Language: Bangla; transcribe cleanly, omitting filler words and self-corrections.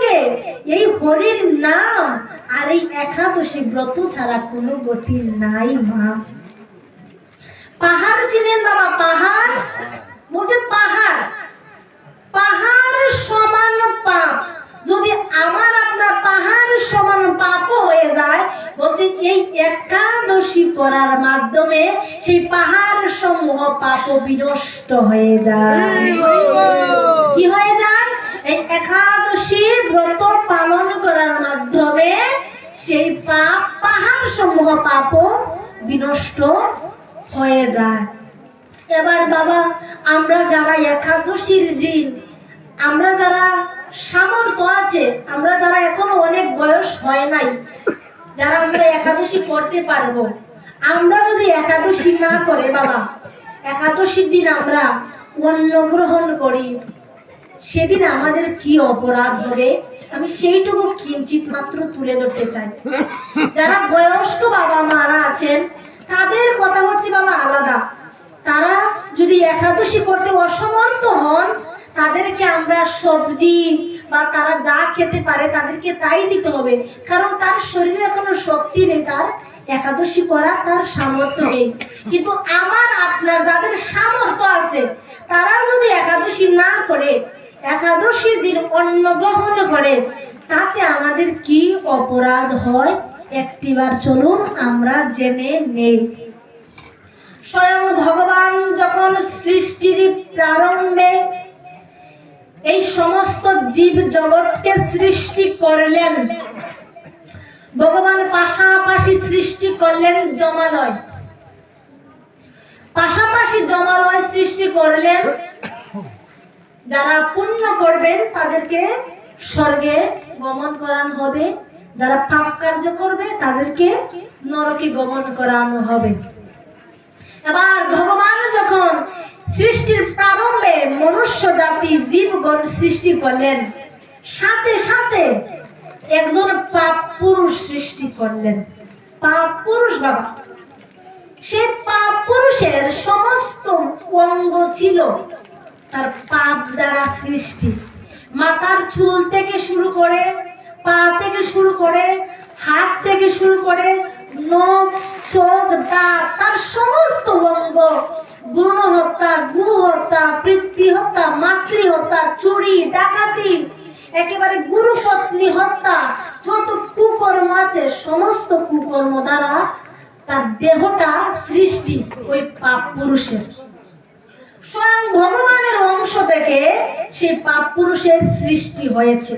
থেকে এই হরির নাম আর এই একাদশী ব্রত ছাড়া কোনো গতি নাই মা। পাহাড় চিনেন বাবা? পাহাড় বলছে পাহাড়, পাহাড় সমান পাপ যদি আমার আপনার পাহাড় সমান পাপও হয়ে যায়, বলছে এই একাদশী করার মাধ্যমে সেই পাহাড় সমূহ পাপ বিনষ্ট হয়ে যায়। কি হয়ে যায়? এই একাদশী ব্রত পালন করার মাধ্যমে সেই পাপ পাহাড় সমূহ পাপ বিনষ্ট হয়ে যায়। এবার বাবা, আমরা যারা একাদশীর দিন, আমরা যারা সামর্থ্য আছে, আমরা যারা এখনো অনেক বয়স হয় নাই, যারা আমরা একাদশী করতে পারবো, আমরা যদি একাদশী না করে বাবা, একাদশীর দিন আমরা অন্ন গ্রহণ করি, সেদিন আমাদের কি অপরাধ হবে আমি সেইটুকু কিঞ্চিত মাত্র তুলে ধরতে চাই। যারা বয়স্ক বাবা মারা আছেন তাদের কথা হচ্ছে বাবা আলাদা। তারা যদি একাদশী করতে অসমর্থ হন, তাদেরকে আমরা সবজি বা তারা যা খেতে পারে তাদেরকে তাই দিতে হবে, কারণ তার শরীরে কোনো শক্তি নেই, তার একাদশী করার তার সামর্থ্য নেই। কিন্তু আমার আপনার যাদের সামর্থ্য আছে, তারা যদি একাদশী না করে, একাদশীর দিন অন্ন গ্রহণ করে, তাতে আমাদের কি অপরাধ হয় একটিবার চলুন আমরা জেনে নেই। স্বয়ং ভগবান যখন সৃষ্টির প্রারম্ভে এই সমস্ত জীব জগৎকে সৃষ্টি করলেন, ভগবান পাশাপাশি সৃষ্টি করলেন জমালয়, পাশাপাশি জমালয় সৃষ্টি করলেন। যারা পুণ্য করবেন তাদেরকে স্বর্গে গমন করানো হবে, যারা পাপ কার্য করবে তাদেরকে নরকে গমন করানো হবে। এবার ভগবান যখন সৃষ্টির প্রারম্ভে মনুষ্য জাতি জীবগণ সৃষ্টি করলেন, সাথে সাথে একজন পাপ পুরুষ সৃষ্টি করলেন। পাপ পুরুষ বাবা, সে পাপ পুরুষের সমস্ত অঙ্গ ছিল তার পাপ দ্বারা সৃষ্টি। মাথার চুল থেকে শুরু করে, পা থেকে শুরু করে, হাত থেকে শুরু করে, নখ, চোখ, দাঁত, তার সমস্ত অঙ্গ, ভ্রূণ হত্যা, গু হত্যা, পিতৃ হত্যা, মাতৃ হত্যা, চুরি, ডাকাতি, একেবারে গুরু পত্নী হত্যা, যত কুকর্ম আছে সমস্ত কুকর্ম দ্বারা তার দেহটা সৃষ্টি ওই পাপ পুরুষের। স্বয়ং ভগবানের অংশ থেকে সেই পাপ পুরুষের সৃষ্টি হয়েছে।